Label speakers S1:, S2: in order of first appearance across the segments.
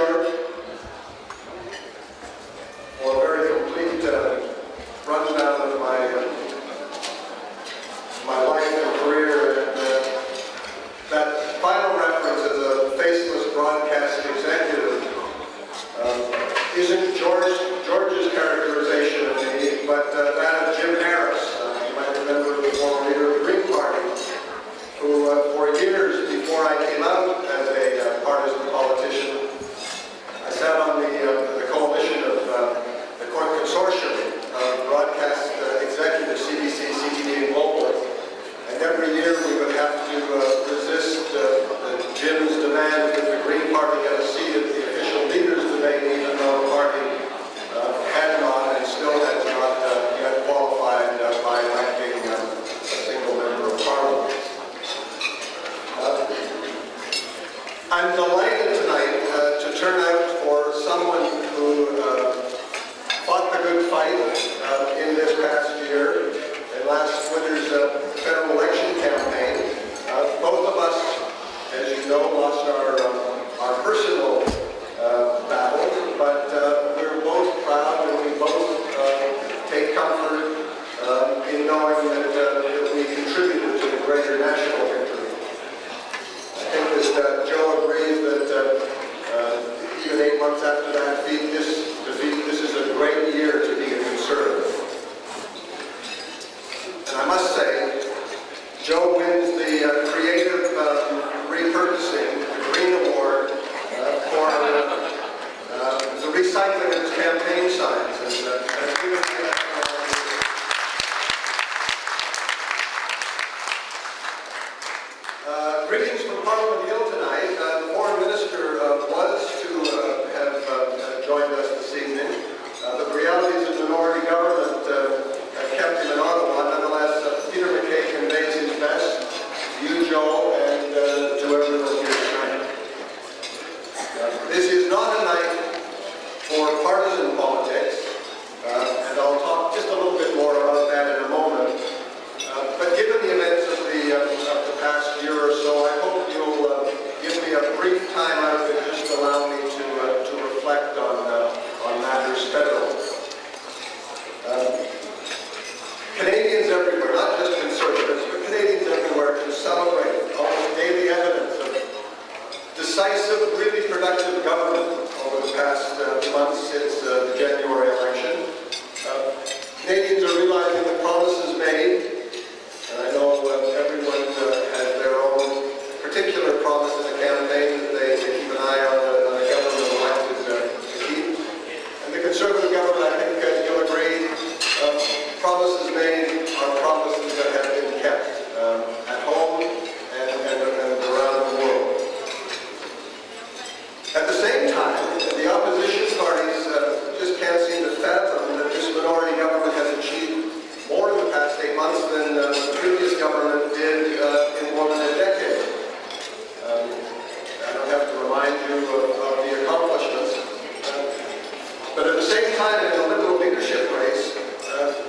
S1: short or very complete rundown of my life and career, and that final reference as a faceless broadcast executive isn't George's characterization of me, but that of Jim Harris. You might remember the former leader of the Green Party, who for years before I came out as a partisan politician, I sat on the coalition of the Court Consortium of broadcast executives, CBC, CTV, and Global. And every year we would have to resist Jim's demand that the Green Party get a seat at the official leaders debate, even though the party had not and still has not yet qualified by electing a single member of Parliament. I'm delighted tonight to turn out for someone who fought the good fight in this past year, in last winter's federal election campaign. Both of us, as you know, lost our personal battles, but we're both proud and we both take comfort in knowing that we contributed to the greater national victory. I think that Joe agrees that even 8 months after that defeat, this is a great year to be a Conservative. And I must say, Joe wins the creative repurposing, the Green Award, for the recycling of his campaign signs. Greetings from Parliament Hill tonight. The Foreign Minister was to have joined us this evening. The realities of minority government have kept him in Ottawa. Nonetheless, Peter MacKay conveys his best to you, Joel, and to everyone here tonight. This is not a night for partisan politics, and I'll talk just a little bit more about that in a moment. But given the events of the past year or so, I hope you'll give me a brief time out and just allow me to reflect on matters federal. Canadians everywhere, not just Conservatives, but Canadians everywhere can celebrate almost daily evidence of decisive, really productive government over the past months since the January election. Canadians are realizing the promises made, and I know everyone has their own particular promise in the campaign that they keep an eye on the government elected to keep. And the Conservative government, I think you'll agree, promises made are promises that have been kept at home and around the world. At the same time, the opposition parties just can't seem to fathom that this minority government has achieved more in the past 8 months than the previous government did in more than a decade. I don't have to remind you of the accomplishments. But at the same time, in the Liberal leadership race,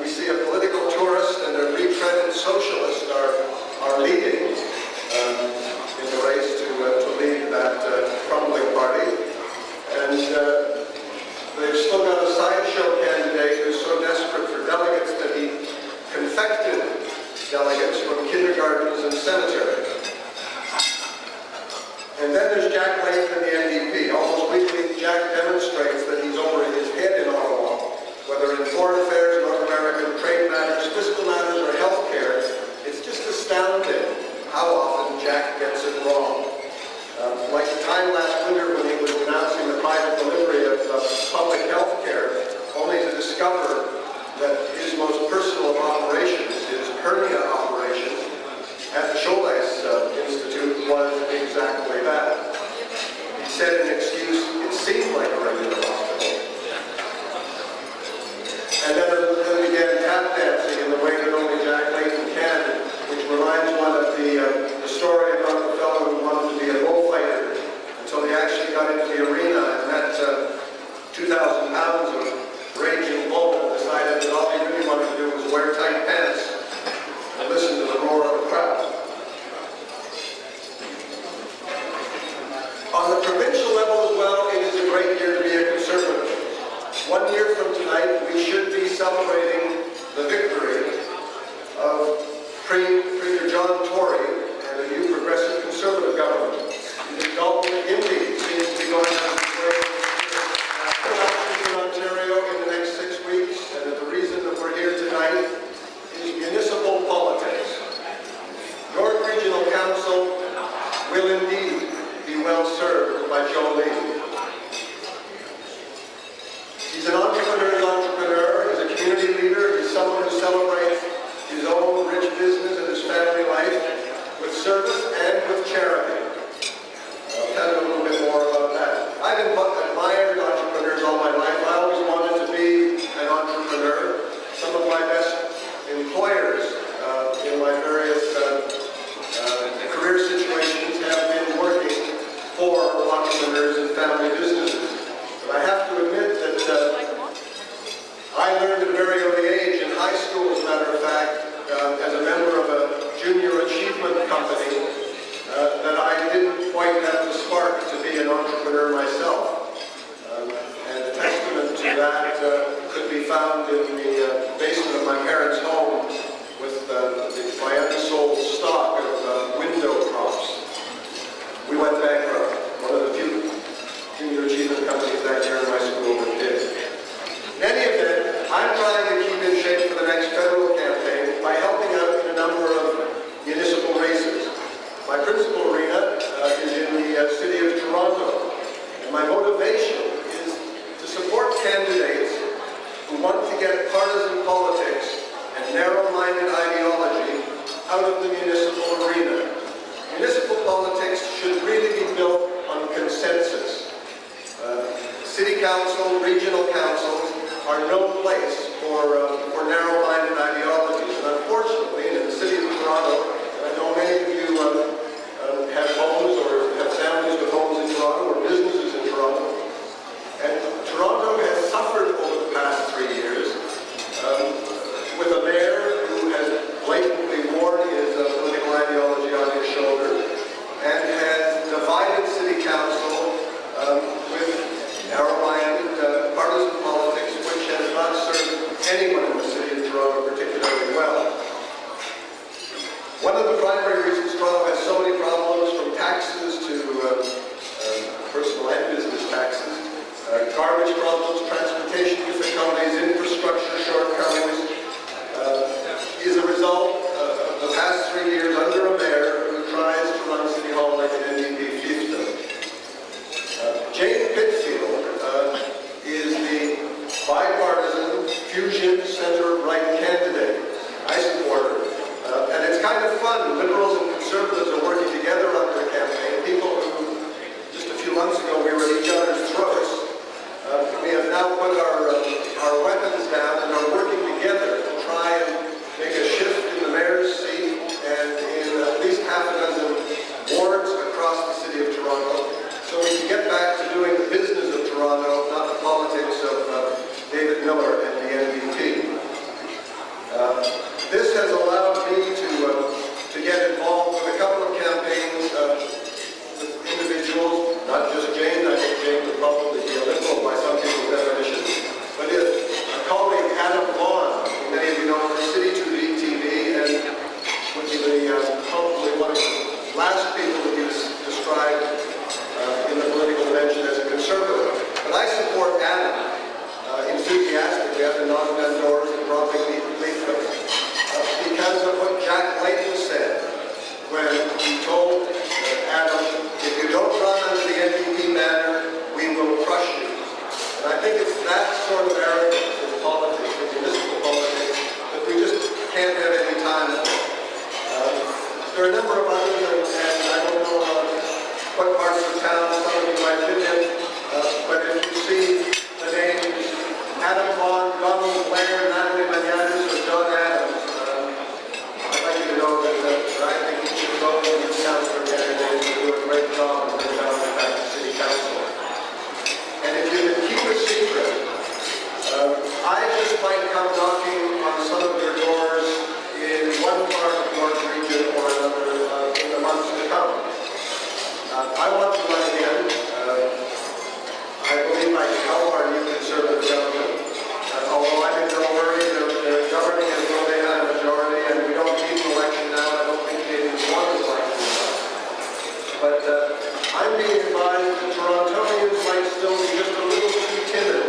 S1: we see a political tourist and a retreaded socialist are leading in the race to lead that crumbling party. And they've still got a sideshow candidate who's so desperate for delegates that he confected delegates from kindergartens and cemeteries. And then there's Jack Layton and the NDP. Almost weekly, Jack demonstrates that he's over his head in Ottawa, whether in foreign affairs, North American trade matters, fiscal matters, or health care. It's just astounding how often Jack gets it wrong. Like the time last winter when he was announcing the private delivery of public health care, only to discover that his most personal of operations, his hernia operations, at the Cholas Institute was exactly that. He said in excuse, it seemed like a regular hospital. And then he began tap dancing in the way that only Jack Layton can, which reminds one of the story about the fellow who wanted to be a bullfighter until he actually got into the arena and met 2,000 pounds of raging bull and decided that all he really wanted to do was wear tight pants and listen to the roar of the crowd. On the provincial level as well, it is a I learned at a very early age, in high school as a matter of fact, as a member of a junior achievement company, that I didn't quite have the spark to be an entrepreneur myself. And a testament to that could be found in the basement of my parents' home with my unsold stock of window props. We went bankrupt. One of the few junior achievement companies that year in my school that did. In any event, I'm trying to keep in shape for the next federal campaign by helping out in a number of municipal races. My principal arena is in the city of Toronto, and my motivation is to support candidates who want to get partisan politics and narrow-minded ideology out of the municipal arena. Municipal politics should really be built on consensus. City council, regional councils are no place for narrow-minded ideologies. And unfortunately, in the city of Toronto, I know many of you have homes or have families with homes in Toronto or businesses in Toronto. And Toronto has suffered over the past 3 years with a mayor who has blatantly worn his political ideology on his shoulder and has divided city council with narrow-minded partisan politics, which has not served anyone in the city of Toronto particularly well. One of the primary reasons Toronto has so many problems, from taxes to personal and business taxes, garbage problems, transportation difficulties, infrastructure shortcomings, is a result of the past 3 years under a mayor who tries to run City Hall like an NDP fiefdom. Jane Pitfield is the bipartisan fusion center-right candidate. I support her. And it's kind of fun. Liberals and conservatives are working together on their campaign. People who, just a few months ago, we were at each other's throats. We have now put our weapons down and are working together to try and make a shift in the mayor's seat and in at least half a dozen wards across the city of Toronto, so we can get back to doing the business of Toronto, not the politics of David Miller and the NDP. This has allowed me to get involved with a couple of campaigns with individuals, not just Jane. I think Jane would probably be a liberal by some people's definition, but a colleague, Adam Vaughan, who many of you know from City-TV, and would be probably one of the last people to be described in the political dimension as a conservative. But I support Adam enthusiastically. I've been knocking on doors and dropping leaflets because of what Jack Layton said when he told Adam, if you don't run under the NDP banner, we will crush you. And I think it's that sort of arrogance in politics, in municipal politics, that we just can't have any time for. There are a number of others, and I don't know what parts of town some of you might live in, but if you see the names Adam Vaughan, Donald Blair, Natalie Maniatis, or John Adams, I'd like you to know that I think you should vote for these councillor candidates who do a great job and bring down the back to City Council. And if you can keep a secret, I just might come knocking on some of your doors in one part of the North region or another in the months to come. I want to run again. I believe I can help our new Conservative government. Although I'm in no hurry, they're governing as though they had a majority, and we don't need an election now. I don't think they even want an election now. But I'm being advised that Torontonians might still be just a little too timid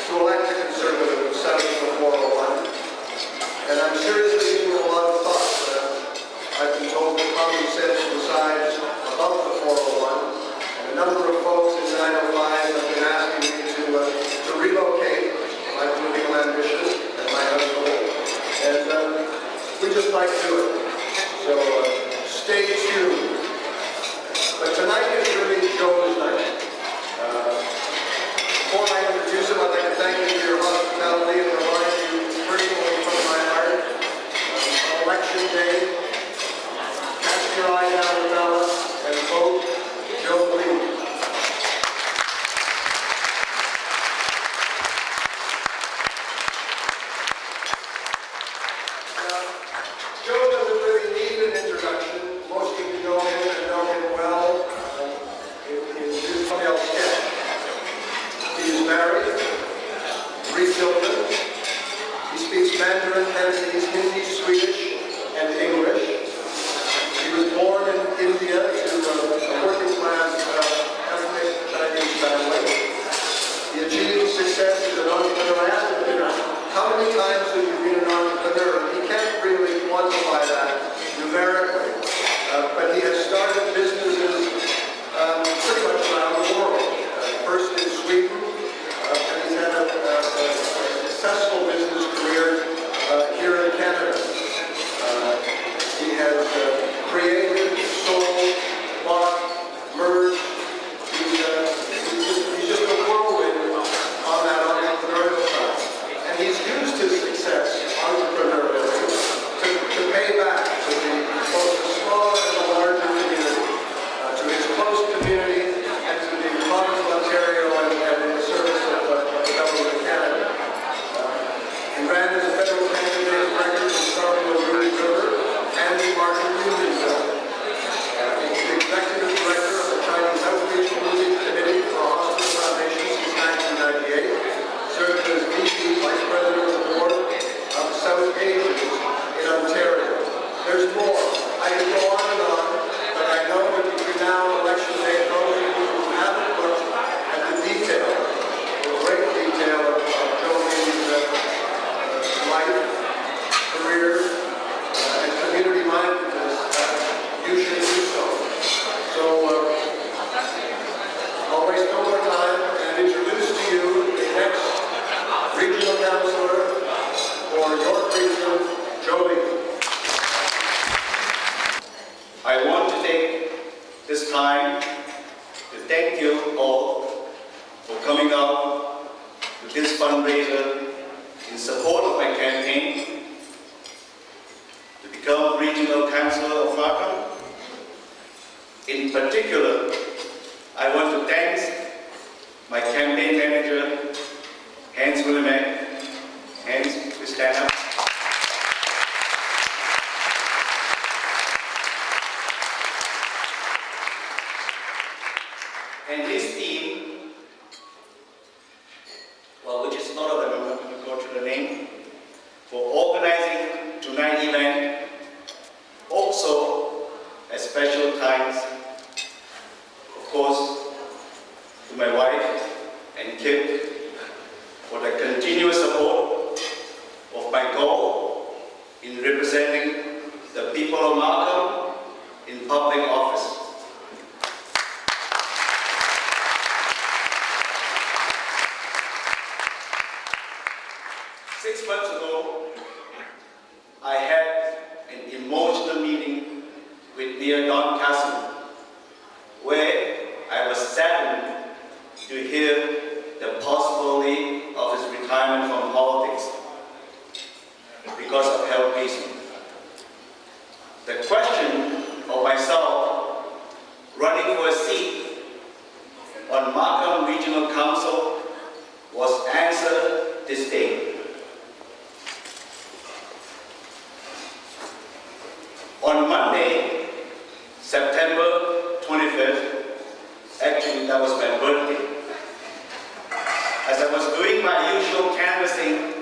S1: to elect a Conservative south of the 401. And I'm seriously giving a lot of thought. I've been told that common sense resides above the 401. A number of folks in 905 have been asking me to relocate my political ambitions and my household, and we just like to do it. So stay tuned. But tonight is really Joe's night. Before I introduce him, I'd like to thank you for your hospitality and remind you personally from my heart, on Election Day, cast your eye down the ballot and vote Joe Lee. 3 children. He speaks Mandarin, Cantonese, Hindi, Swedish, and English. He was born in India to a working-class ethnic Chinese family. He achieved success as an entrepreneur. I asked him, how many times have you been an entrepreneur? He can't really quantify that numerically, but he has started businesses pretty much around the world. First in Sweden, and he's had a successful business career here in Canada. He has created, sold, bought, merged. He's just a whirlwind on that entrepreneurial side. And he's used his success entrepreneurially to pay back to both the smaller and the larger community, to his close community, and to the province of Ontario and in the service of the government of Canada. He ran as a federal candidate record in starting the Ruby River and the Markham Union Bill. He's the executive director of the Chinese Outreach Committee for a Hospital Foundation since 1998. Served as VP, Vice President of the Board of South Asians in Ontario. There's more. I could go on, but I know that between now and election day, those of you who haven't looked at the detail, the great detail of Jolene's life, career, and community mindedness, you should do so. So, I'll waste no more time and introduce to you the next Regional Councillor for York Region, Jolene.
S2: I want to take this time to thank you all for coming out to this fundraiser in support of my campaign to become Regional Councillor of Markham. In particular, I want to thank my campaign manager, Hans Willimek. Hans, please stand up. And his team, well, which is not of them, I'm going to go through the name, for organizing tonight's event. Also, at special times, of course, to my wife and kid for the continuous support of my goal in representing the people of Markham in public office. Six months ago, I had an emotional meeting with Mayor Don Castle, where I was saddened to hear the possibility of his retirement from politics because of health reasons. The question of myself running for a seat on Markham Regional Council was answered this day. On Monday, September 25th, actually that was my birthday, as I was doing my usual canvassing,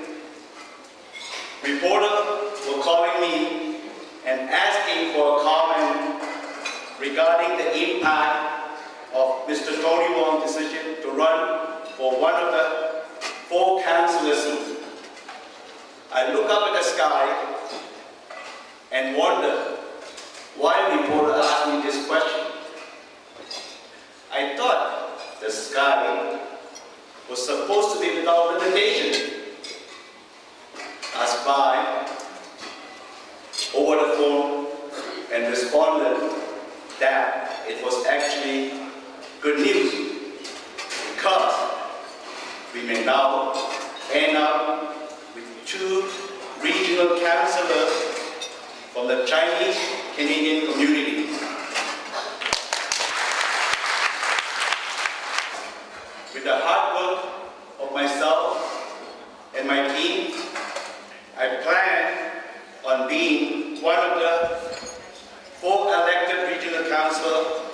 S2: reporters were calling me and asking for a comment regarding the impact of Mr. Tony Wong's decision to run for one of the 4 councillor seats. I look up at the sky and wonder why a reporter asked me this question. I thought the sky was supposed to be without limitation. Asked by over the phone and responded that it was actually good news because we may now end up with 2 regional councillors from the Chinese-Canadian community. With the hard work of myself and my team, I plan on being one of the 4 elected regional councillors.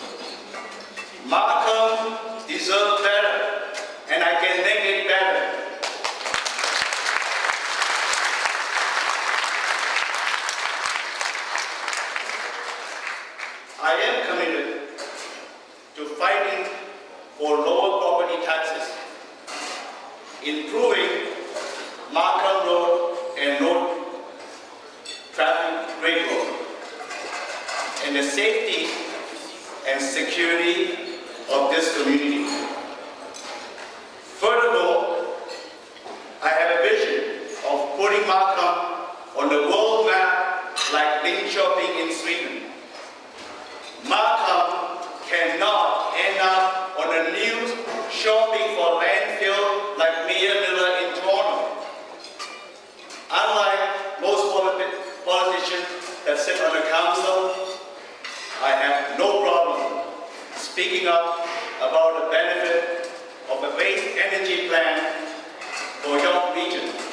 S2: Markham deserves better, and I can make it better. I am committed to fighting for lower property taxes, improving Markham Road and Road traffic grade road, and the safety and security of this community. Furthermore, I have a vision of putting Markham on the world map like link shopping in Sweden. Markham cannot end up on the news shopping for landfill like Mayor Miller in Toronto. Unlike most politicians that sit on the council, I have no problem speaking up about the benefit of a waste energy plan for your region.